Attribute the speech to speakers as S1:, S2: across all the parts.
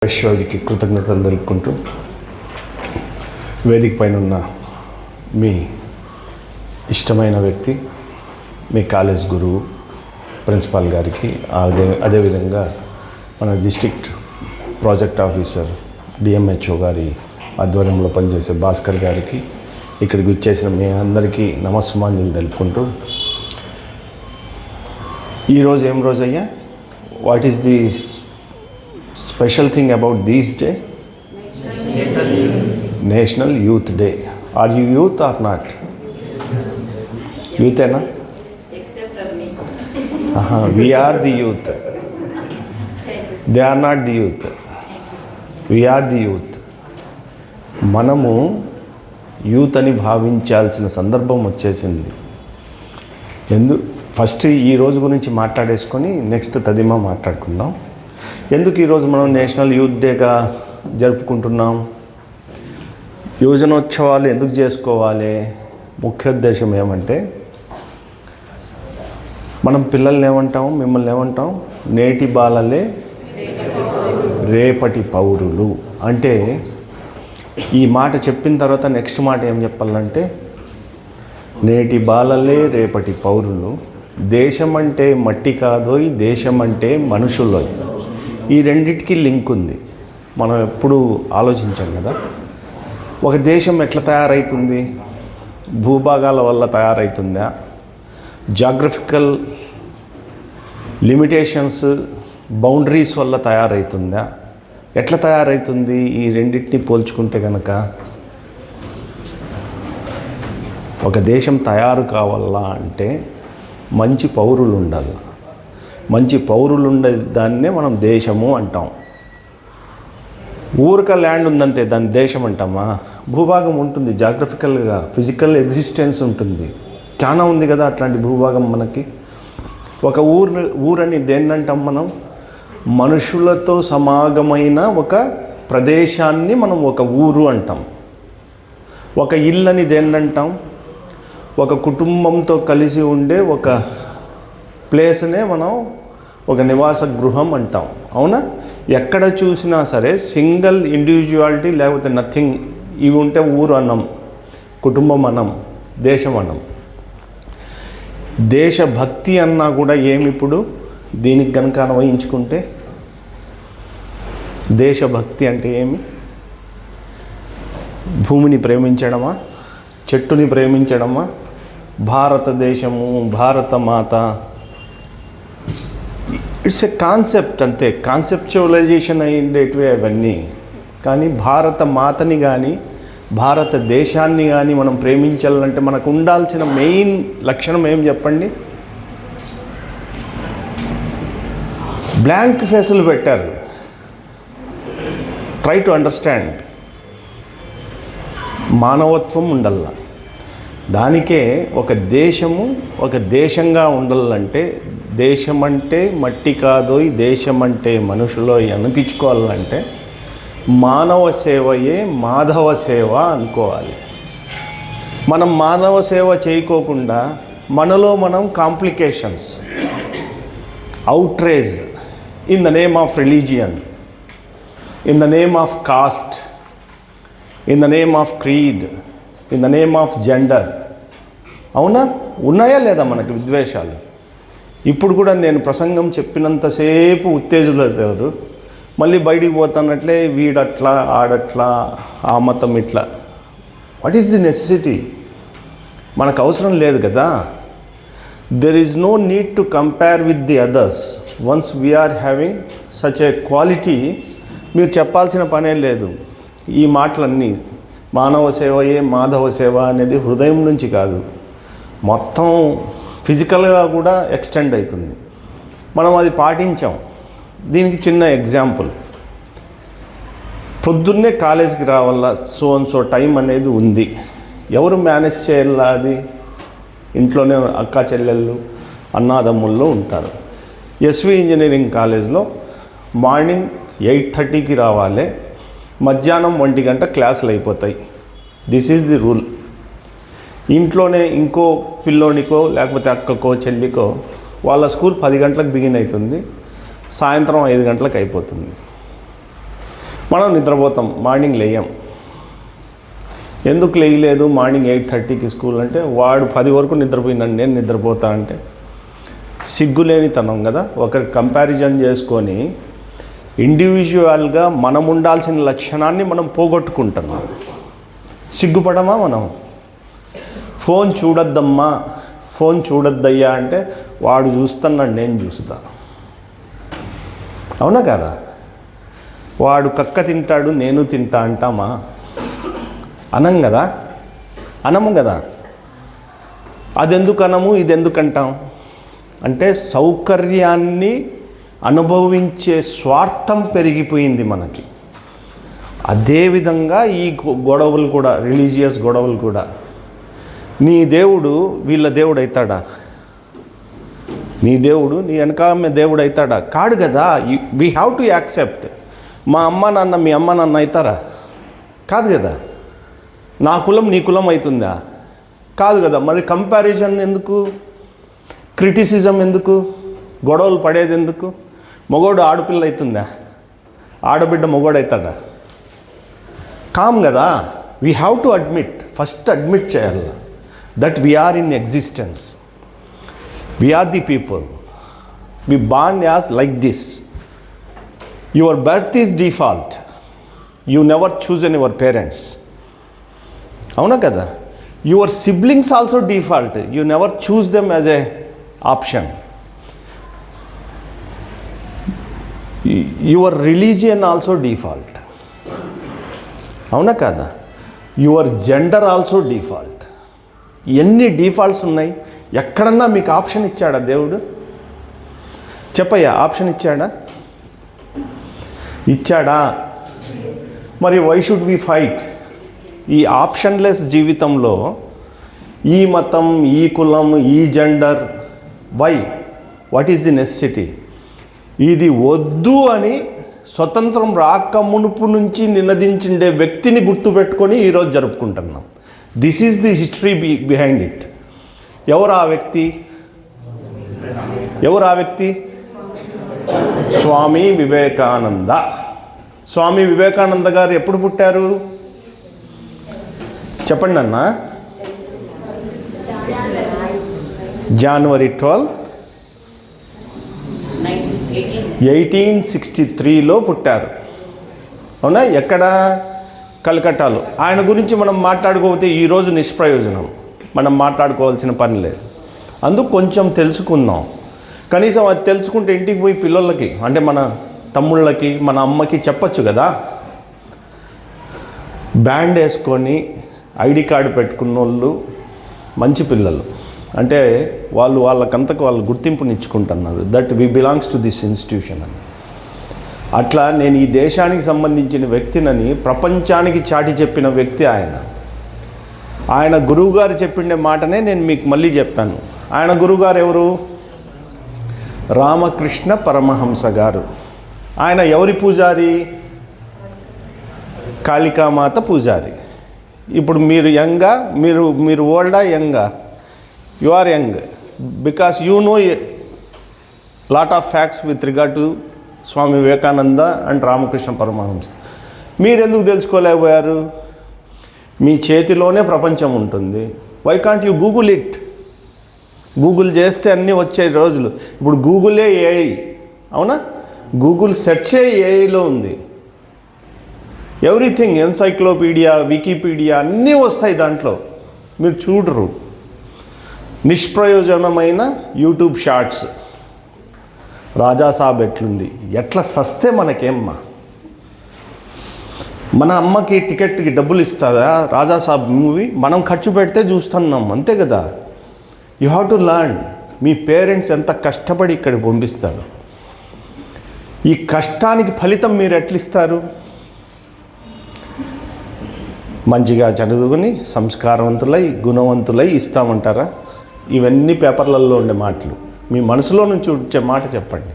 S1: ఈశ్వరుడికి కృతజ్ఞతలు తెలుపుకుంటూ వేదిక పైన ఉన్న మీ ఇష్టమైన వ్యక్తి, మీ కాలేజ్ గురువు ప్రిన్సిపాల్ గారికి, అదేవిధంగా మన డిస్ట్రిక్ట్ ప్రాజెక్ట్ ఆఫీసర్ డిఎంహెచ్ఓ గారి ఆధ్వర్యంలో పనిచేసే భాస్కర్ గారికి, ఇక్కడికి వచ్చేసిన మీ అందరికీ నమస్సుమాంజలి తెలుపుకుంటూ, ఈరోజు ఏం రోజు అయ్యా? What is the special thing about this day? National Youth Day. Are you youth or not? Youth na?
S2: Except of me.
S1: We are the youth. They are not the youth. We are the youth. మనము youth అని భావించాల్సిన సందర్భం వచ్చేసింది. First ఈ రోజు గురించి మాట్లాడేసుకొని next తదిమా మాట్లాడుకుందాం. ఎందుకు ఈరోజు మనం నేషనల్ యూత్ డేగా జరుపుకుంటున్నాం? యువజనోత్సవాలు ఎందుకు చేసుకోవాలి? ముఖ్య ఉద్దేశం ఏమంటే, మనం పిల్లల్ని ఏమంటాం, మిమ్మల్ని ఏమంటాం? నేటి బాలలే రేపటి పౌరులు. అంటే ఈ మాట చెప్పిన తర్వాత నెక్స్ట్ మాట ఏం చెప్పాలంటే, నేటి బాలలే రేపటి పౌరులు, దేశం అంటే మట్టి కాదోయ్, దేశం అంటే మనుషులోయ్. ఈ రెండిటికి లింక్ ఉంది. మనం ఎప్పుడు ఆలోచించాం కదా, ఒక దేశం ఎట్లా తయారవుతుంది? భూభాగాల వల్ల తయారవుతుందా? జాగ్రఫికల్ లిమిటేషన్స్, బౌండరీస్ వల్ల తయారవుతుందా? ఎట్లా తయారవుతుంది? ఈ రెండింటిని పోల్చుకుంటే కనుక ఒక దేశం తయారు కావాలా అంటే మంచి పౌరులు ఉండాలి. మంచి పౌరులు ఉండే దాన్నే మనం దేశము అంటాం. ఊరిక ల్యాండ్ ఉందంటే దాన్ని దేశం అంటామా? భూభాగం ఉంటుంది, జాగ్రఫికల్గా ఫిజికల్ ఎగ్జిస్టెన్స్ ఉంటుంది, చాలా ఉంది కదా అట్లాంటి భూభాగం మనకి. ఒక ఊరని దేన్ని అంటాం మనం? మనుషులతో సమాగమైన ఒక ప్రదేశాన్ని మనం ఒక ఊరు అంటాం. ఒక ఇల్లని దేన్ని అంటాం? ఒక కుటుంబంతో కలిసి ఉండే ఒక ప్లేస్నే మనం ఒక నివాస గృహం అంటాం. అవునా? ఎక్కడ చూసినా సరే సింగిల్ ఇండివిజువాలిటీ లేకపోతే నథింగ్, ఇవి ఉంటే ఊరు అన్నం, కుటుంబం అన్నం, దేశం అన్నం. దేశభక్తి అన్నా కూడా ఏమి? ఇప్పుడు దీనికి కనుక అన్వయించుకుంటే దేశభక్తి అంటే ఏమి? భూమిని ప్రేమించడమా? చెట్టుని ప్రేమించడమా? భారతదేశము, భారత మాత, ఇట్స్ ఏ కాన్సెప్ట్ అంతే. కాన్సెప్చువలైజేషన్ అయ్యేటివే అవన్నీ. కానీ భారత మాతని కానీ భారతదేశాన్ని కానీ మనం ప్రేమించాలంటే మనకు ఉండాల్సిన మెయిన్ లక్షణం ఏం చెప్పండి? బ్లాంక్ ఫేసులు పెట్టారు. Try to understand. మానవత్వం ఉండాల. దానికే ఒక దేశము ఒక దేశంగా ఉండాలంటే, దేశం అంటే మట్టి కాదోయ్, దేశం అంటే మనుషులోయ్ అనిపించుకోవాలంటే మానవ సేవయే మాధవ సేవ అనుకోవాలి. మనం మానవ సేవ చేయకోకుండా మనలో మనం complications, outrage in the name of religion, in the name of cost, in the name of creed, in the name of gender. అవునా? ఉన్నాయా లేదా మనకు విద్వేషాలు? ఇప్పుడు కూడా నేను ప్రసంగం చెప్పినంతసేపు ఉత్తేజులవుతారు, మళ్ళీ బయటికి పోతున్నట్లే వీడట్లా, ఆడట్లా, ఆ మతం ఇట్లా. What is the necessity? మనకు అవసరం లేదు కదా. There is no need to compare with the others. Once we are having such a quality, మీరు చెప్పాల్సిన పనే లేదు. ఈ మాటలన్నీ మానవ సేవయే మాధవ సేవ అనేది హృదయం నుంచి కాదు, మొత్తం ఫిజికల్గా కూడా ఎక్స్టెండ్ అవుతుంది. మనం అది పాటించాం. దీనికి చిన్న ఎగ్జాంపుల్. పొద్దున్నే కాలేజీకి రావాలా, సో అండ్ సో టైం అనేది ఉంది. ఎవరు మేనేజ్ చేయాలా? అది ఇంట్లోనే అక్క చెల్లెళ్ళు అన్నాదమ్ముల్లో ఉంటారు. ఎస్వి ఇంజనీరింగ్ కాలేజ్లో మార్నింగ్ 8:30కి రావాలి, మధ్యాహ్నం 1 గంట క్లాసులు అయిపోతాయి. This is the rule. ఇంట్లోనే ఇంకో పిల్లోనికో లేకపోతే అక్కకో చెల్లికో వాళ్ళ స్కూల్ 10 గంటలకు బిగిన్ అవుతుంది, సాయంత్రం 5 గంటలకు అయిపోతుంది. మనం నిద్రపోతాం, మార్నింగ్ లేయం. ఎందుకు లేయలేదు మార్నింగ్ 8:30కి స్కూల్ అంటే, వాడు 10 వరకు నిద్రపోయినాడు, నేను నిద్రపోతా అంటే సిగ్గులేనితనం కదా. ఒకరి కంపారిజన్ చేసుకొని ఇండివిజువల్గా మనం ఉండాల్సిన లక్షణాన్ని మనం పోగొట్టుకుంటున్నాం. సిగ్గుపడమా మనం? ఫోన్ చూడొద్దమ్మా, ఫోన్ చూడొద్దయ్యా అంటే వాడు చూస్తున్నాడు, నేను చూస్తా. అవునా కదా? వాడు కక్క తింటాడు, నేను తింటా అంటామా? అనం కదా, అనము కదా. అదెందుకు అనము, ఇదెందుకు అంటాం అంటే సౌకర్యాన్ని అనుభవించే స్వార్థం పెరిగిపోయింది మనకి. అదేవిధంగా ఈ గొడవలు కూడా, రిలీజియస్ గొడవలు కూడా. నీ దేవుడు వీళ్ళ దేవుడు అవుతాడా? నీ దేవుడు నీ వెనకాల దేవుడు అవుతాడా? కాడు కదా. We have to accept. మా అమ్మ నాన్న మీ అమ్మ నాన్న అవుతారా? కాదు కదా. నా కులం నీ కులం అవుతుందా? కాదు కదా. మరి కంపారిజన్ ఎందుకు? క్రిటిసిజం ఎందుకు? గొడవలు పడేది ఎందుకు? మగోడు ఆడపిల్ల అవుతుందా? ఆడబిడ్డ మగోడు అవుతాడా? కామ్ కదా. We have to admit, first admit చేయాలి that we are in existence. We are the people. We born as like this. Your birth is default. You never chosen your parents. అవునా కదా. Your siblings also default. You never choose them as a option. Your religion also default. అవునా కదా. Your gender also default. ఎన్ని defaults ఉన్నాయి? ఎక్కడన్నా మీకు option ఇచ్చాడా దేవుడు? చెప్పయ్యా, ఆప్షన్ ఇచ్చాడా? ఇచ్చాడా? మరి వై షుడ్ వి ఫైట్? ఈ ఆప్షన్లెస్ జీవితంలో ఈ మతం, ఈ కులం, ఈ gender, why? What is the necessity? ఇది వద్దు అని స్వతంత్రం రాక మునుపు నుంచి నినదించిండే వ్యక్తిని గుర్తుపెట్టుకొని ఈరోజు జరుపుకుంటున్నాం. This is the history behind it. ఎవరు ఆ వ్యక్తి? ఎవరు ఆ వ్యక్తి? స్వామి వివేకానంద. స్వామి వివేకానంద గారు ఎప్పుడు పుట్టారు చెప్పండి అన్న? January 12, 1863లో పుట్టారు. అవునా? ఎక్కడ? కలకట్టాలో. ఆయన గురించి మనం మాట్లాడుకోకపోతే ఈరోజు నిష్ప్రయోజనం. మనం మాట్లాడుకోవాల్సిన పని లేదు. అందుకు కొంచెం తెలుసుకుందాం. కనీసం అది తెలుసుకుంటే ఇంటికి పోయి పిల్లలకి, అంటే మన తమ్ముళ్ళకి, మన అమ్మకి చెప్పచ్చు కదా. బ్యాండ్ వేసుకొని ఐడి కార్డు పెట్టుకున్న వాళ్ళు మంచి పిల్లలు. అంటే వాళ్ళకంతకు వాళ్ళు గుర్తింపునిచ్చుకుంటున్నారు. That we belongs to this institution అని. అట్లా నేను ఈ దేశానికి సంబంధించిన వ్యక్తినని ప్రపంచానికి చాటి చెప్పిన వ్యక్తి ఆయన. ఆయన గురువుగారు చెప్పిండే మాటనే నేను మీకు మళ్ళీ చెప్పాను. ఆయన గురువుగారు ఎవరు? రామకృష్ణ పరమహంస గారు. ఆయన ఎవరి పూజారి? కాళికామాత పూజారి. ఇప్పుడు మీరు యంగా, మీరు ఓల్డా, యంగా? You are young because you know lot of facts with regard to Swami Vivekananda and Ramakrishna Paramahamsa. మీరెందుకు తెలుసుకోలేకపోయారు? మీ చేతిలోనే ప్రపంచం ఉంటుంది. Why can't you google it? Google చేస్తే అన్నీ వచ్చే రోజులు. ఇప్పుడు గూగులే ఏఐ. అవునా? గూగుల్ సెర్చే ఏఐలో ఉంది. ఎవ్రీథింగ్, ఎన్సైక్లోపీడియా, వికీపీడియా అన్నీ వస్తాయి దాంట్లో. మీరు చూడరు. నిష్ప్రయోజనమైన యూట్యూబ్ షార్ట్స్. రాజాసాబ్ ఎట్లుంది, ఎట్లా సస్తే మనకేమ్మా? మన అమ్మకి టికెట్కి డబ్బులు ఇస్తుందా రాజాసాబ్ మూవీ? మనం ఖర్చు పెడితే చూస్తున్నాం, అంతే కదా. You have to learn. Me parents ఎంత కష్టపడి ఇక్కడికి పంపిస్తారు. ఈ కష్టానికి ఫలితం మీరు ఎట్లిస్తారు? మంచిగా చదువుకుని సంస్కారవంతులై గుణవంతులై ఇస్తామంటారా? ఇవన్నీ పేపర్లలో ఉండే మాటలు. మీ మనసులో నుంచి వచ్చే మాట చెప్పండి.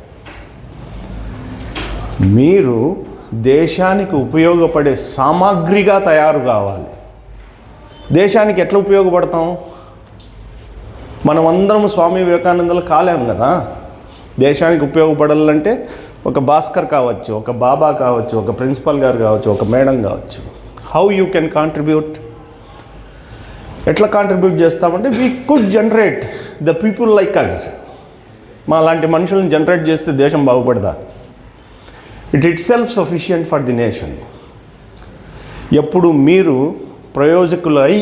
S1: మీరు దేశానికి ఉపయోగపడే సామాగ్రిగా తయారు కావాలి. దేశానికి ఎట్లా ఉపయోగపడతాం? మనం అందరం స్వామి వివేకానందలు కాలేం కదా. దేశానికి ఉపయోగపడాలంటే ఒక భాస్కర్ కావచ్చు, ఒక బాబా కావచ్చు, ఒక ప్రిన్సిపల్ గారు కావచ్చు, ఒక మేడం కావచ్చు. How you can contribute? ఎట్లా కాంట్రిబ్యూట్ చేస్తామంటే we could generate the people like us. మా లాంటి మనుషులను జనరేట్ చేస్తే దేశం బాగుపడదా? Itself sufficient for the nation. ఎప్పుడు మీరు ప్రయోజకులై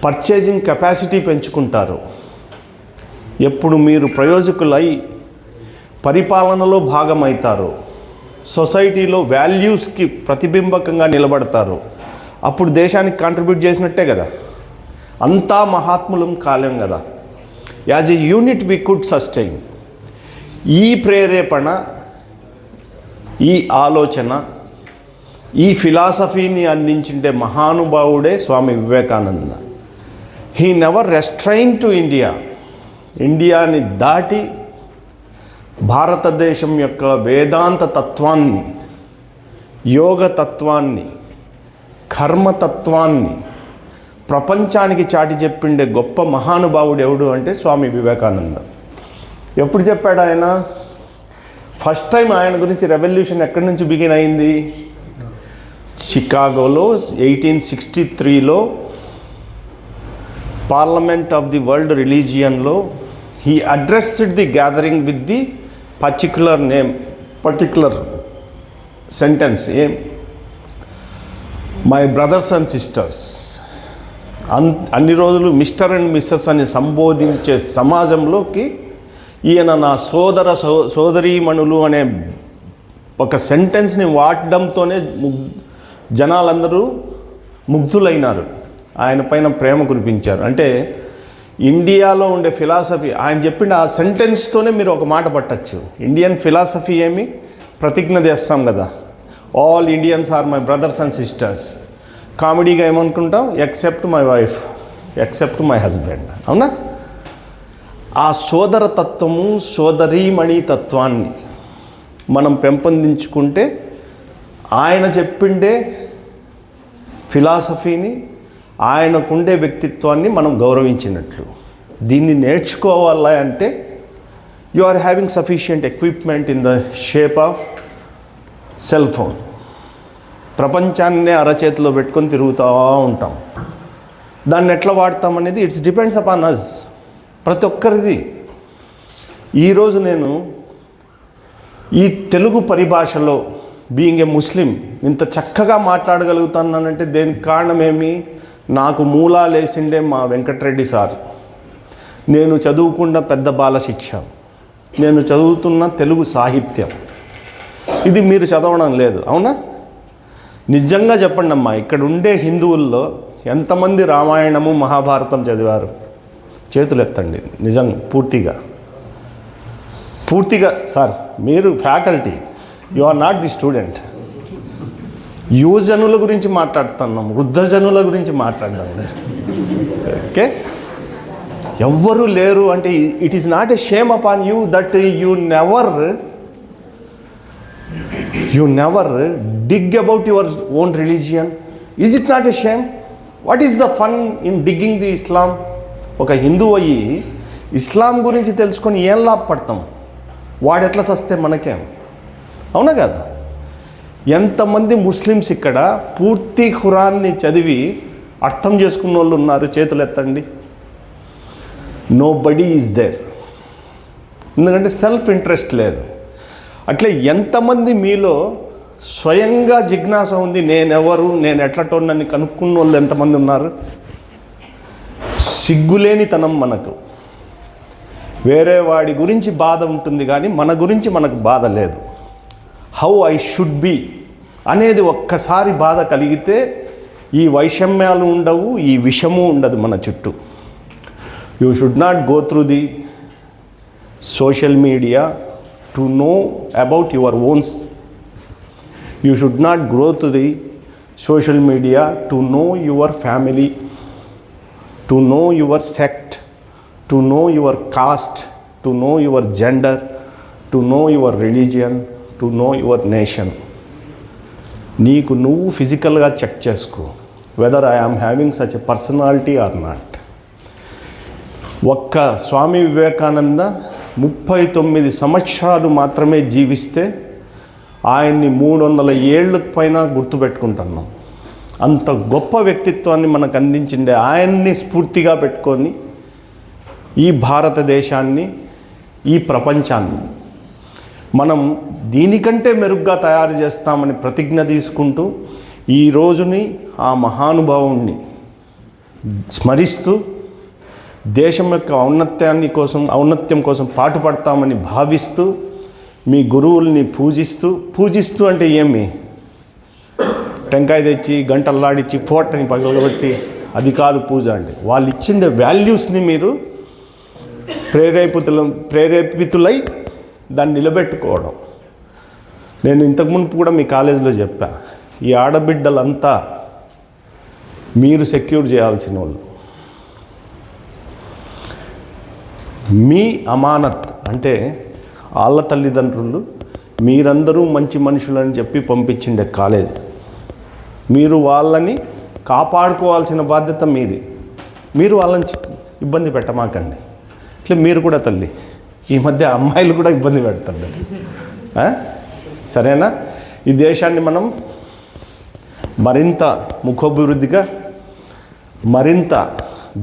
S1: పర్చేజింగ్ కెపాసిటీ పెంచుకుంటారు, ఎప్పుడు మీరు ప్రయోజకులై పరిపాలనలో భాగమవుతారు, సొసైటీలో వాల్యూస్కి ప్రతిబింబకంగా నిలబడతారు, అప్పుడు దేశానికి కాంట్రిబ్యూట్ చేసినట్టే కదా. అంతా మహాత్ములం కాలేం కదా. As a unit we could sustain. ఈ ప్రేరేపణ, ఈ ఆలోచన, ఈ ఫిలాసఫీని అందించిండే మహానుభావుడే Swami Vivekananda. He never restrain to India. ఇండియాని దాటి భారతదేశం యొక్క వేదాంత తత్వాన్ని, యోగ తత్వాన్ని, కర్మతత్వాన్ని ప్రపంచానికి చాటి చెప్పిండే గొప్ప మహానుభావుడు ఎవడు అంటే స్వామి వివేకానంద. ఎప్పుడు చెప్పాడు ఆయన? ఫస్ట్ టైం ఆయన గురించి రెవల్యూషన్ ఎక్కడి నుంచి బిగిన్ అయింది? చికాగోలో 1863లో పార్లమెంట్ ఆఫ్ ది వరల్డ్ రిలీజియన్లో he addressed the gathering with the particular sentence. ఏం? My brothers and sisters. అన్ని రోజులు మిస్టర్ అండ్ మిస్సెస్ అని సంబోధించే సమాజంలోకి ఈయన నా సోదరీమణులు అనే ఒక సెంటెన్స్ని వాడడంతోనే జనాలందరూ ముగ్ధులైనారు, ఆయన పైన ప్రేమ కురిపించారు. అంటే ఇండియాలో ఉండే ఫిలాసఫీ ఆయన చెప్పిన ఆ సెంటెన్స్తోనే మీరు ఒక మాట పట్టచ్చు. ఇండియన్ ఫిలాసఫీ ఏమి? ప్రతిజ్ఞ చేస్తాం కదా, all Indians are my brothers and sisters. కామెడీగా ఏమనుకుంటాం? Except my wife, except my husband. అవునా? ఆ సోదర తత్వము, సోదరీమణి తత్వాన్ని మనం పెంపొందించుకుంటే ఆయన చెప్పిండే ఫిలాసఫీని, ఆయనకుండే వ్యక్తిత్వాన్ని మనం గౌరవించినట్లు. దీన్ని నేర్చుకోవాలి అంటే you are having sufficient equipment in the shape of cell phone. ప్రపంచాన్నే అరచేతిలో పెట్టుకొని తిరుగుతూ ఉంటాం. దాన్ని ఎట్లా వాడతాం అనేది ఇట్స్ డిపెండ్స్ అపాన్ అస్, ప్రతి ఒక్కరిది. ఈరోజు నేను ఈ తెలుగు పరిభాషలో బీయింగ్ ఏ ముస్లిం ఇంత చక్కగా మాట్లాడగలుగుతున్నానంటే దేనికి కారణమేమి? నాకు మూలాలేసిండే మా వెంకటరెడ్డి సార్, నేను చదువుకున్న పెద్ద బాల శిక్ష, నేను చదువుతున్న తెలుగు సాహిత్యం. ఇది మీరు చదవడం లేదు, అవునా? నిజంగా చెప్పండి అమ్మా, ఇక్కడ ఉండే హిందువుల్లో ఎంతమంది రామాయణము మహాభారతం చదివారు? చేతులు ఎత్తండి. నిజంగా పూర్తిగా సార్, మీరు faculty, you are not the student. యువజనుల గురించి మాట్లాడుతున్నాం, వృద్ధజనుల గురించి మాట్లాడడం. ఓకే, ఎవ్వరూ లేరు అంటే it is not a shame upon you that you never dig about your own religion. Is it not a shame? What is the fun in digging the Islam? ఒక హిందూ అయ్యి ఇస్లాం గురించి తెలుసుకొని ఏం లాభపడతాం? వాడెట్లా సస్తే మనకేం? అవునా కదా? ఎంతమంది ముస్లిమ్స్ ఇక్కడ పూర్తి ఖురాన్ని చదివి అర్థం చేసుకున్న వాళ్ళు ఉన్నారు? చేతులు ఎత్తండి. Nobody is there. ఎందుకంటే సెల్ఫ్ ఇంట్రెస్ట్ లేదు. అట్లే ఎంతమంది మీలో స్వయంగా జిజ్ఞాస ఉంది, నేనెవరు, నేను ఎట్లటోనని కనుక్కున్న వాళ్ళు ఎంతమంది ఉన్నారు? సిగ్గులేనితనం మనకు. వేరే వాడి గురించి బాధ ఉంటుంది కానీ మన గురించి మనకు బాధ లేదు. హౌ ఐ షుడ్ బీ అనేది ఒక్కసారి బాధ కలిగితే ఈ వైషమ్యాలు ఉండవు, ఈ విషము ఉండదు మన చుట్టూ. You should not go through the social media to know about your owns. You should not grow to the social media to know your family, to know your sect, to know your caste, to know your gender, to know your religion, to know your nation. నీకు నువ్వు ఫిజికల్గా check చేసుకో, whether I am having such a personality or not. ఒక్క స్వామి వివేకానంద 39 సంవత్సరాలు మాత్రమే జీవిస్తే ఆయన్ని 300 ఏళ్ళ పైన గుర్తుపెట్టుకుంటున్నాం. అంత గొప్ప వ్యక్తిత్వాన్ని మనకు అందించిండే ఆయన్ని స్ఫూర్తిగా పెట్టుకొని ఈ భారతదేశాన్ని, ఈ ప్రపంచాన్ని మనం దీనికంటే మెరుగ్గా తయారు చేస్తామని ప్రతిజ్ఞ తీసుకుంటూ ఈ రోజుని ఆ మహానుభావుణ్ణి స్మరిస్తూ దేశం యొక్క ఔన్నత్యం కోసం పాటుపడతామని భావిస్తూ మీ గురువుల్ని పూజిస్తూ అంటే ఏమి, టెంకాయ తెచ్చి గంటల్లాడిచ్చి పోటని పగలగొట్టి అది కాదు పూజ అంటే. వాళ్ళు ఇచ్చిన వాల్యూస్ని మీరు ప్రేరేపితులై దాన్ని నిలబెట్టుకోవడం. నేను ఇంతకుముందు కూడా మీ కాలేజీలో చెప్పా, ఈ ఆడబిడ్డలంతా మీరు సెక్యూర్ చేయాల్సిన వాళ్ళు. మీ అమానత్ అంటే వాళ్ళ తల్లిదండ్రులు మీరందరూ మంచి మనుషులని చెప్పి పంపించిండే కాలేజ్. మీరు వాళ్ళని కాపాడుకోవాల్సిన బాధ్యత మీది. మీరు వాళ్ళని ఇబ్బంది పెట్టమాకండి. ఇట్లా మీరు కూడా తల్లి, ఈ మధ్య అమ్మాయిలు కూడా ఇబ్బంది పెడతారు. సరేనా? ఈ దేశాన్ని మనం మరింత ముఖాభివృద్ధిగా, మరింత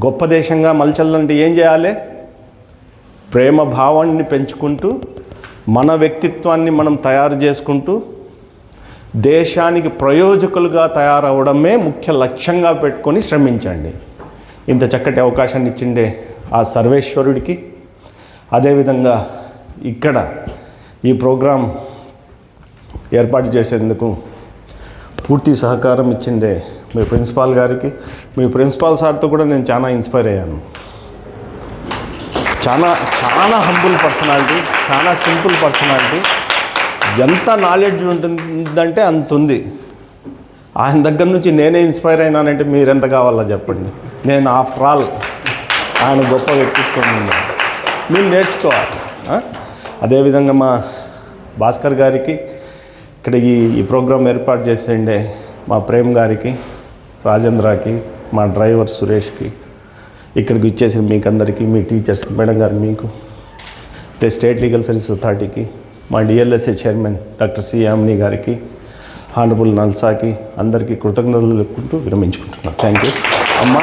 S1: గొప్ప దేశంగా మలచాలంటే ఏం చేయాలి? ప్రేమ భావాన్ని పెంచుకుంటూ మన వ్యక్తిత్వాన్ని మనం తయారు చేసుకుంటూ దేశానికి ప్రయోజకులుగా తయారవడమే ముఖ్య లక్ష్యంగా పెట్టుకొని శ్రమించండి. ఇంత చక్కటి అవకాశాన్ని ఇచ్చిండే ఆ సర్వేశ్వరుడికి, అదేవిధంగా ఇక్కడ ఈ ప్రోగ్రాం ఏర్పాటు చేసేందుకు పూర్తి సహకారం ఇచ్చిండే మీ ప్రిన్సిపాల్ గారికి, మీ ప్రిన్సిపాల్ సార్తో కూడా నేను చాలా ఇన్స్పైర్ అయ్యాను. చాలా హంబుల్ పర్సనాలిటీ, చాలా సింపుల్ పర్సనాలిటీ. ఎంత నాలెడ్జ్ ఉంటుందంటే అంత ఉంది. ఆయన దగ్గర నుంచి నేనే ఇన్స్పైర్ అయినానంటే మీరెంత కావాలో చెప్పండి. నేను ఆఫ్టర్ ఆల్ ఆయన గొప్ప వ్యక్తిత్వం ఉంది, మీరు నేర్చుకోవాలి. అదేవిధంగా మా భాస్కర్ గారికి, ఇక్కడ ఈ ప్రోగ్రాం ఏర్పాటు చేసేయండి మా ప్రేమ్ గారికి, రాజేంద్రకి, మా డ్రైవర్ సురేష్కి, ఇక్కడికి ఇచ్చేసిన మీకు అందరికీ, మీ టీచర్స్ మేడం గారు, మీకు స్టేట్ లీగల్ సర్వీస్ అథారిటీకి, మా DLSA chairman doctor C Yamini గారికి, హానరబుల్ నల్సాకి అందరికీ కృతజ్ఞతలు చెప్పుకుంటూ విరమించుకుంటున్నాను. థ్యాంక్ యూ అమ్మ.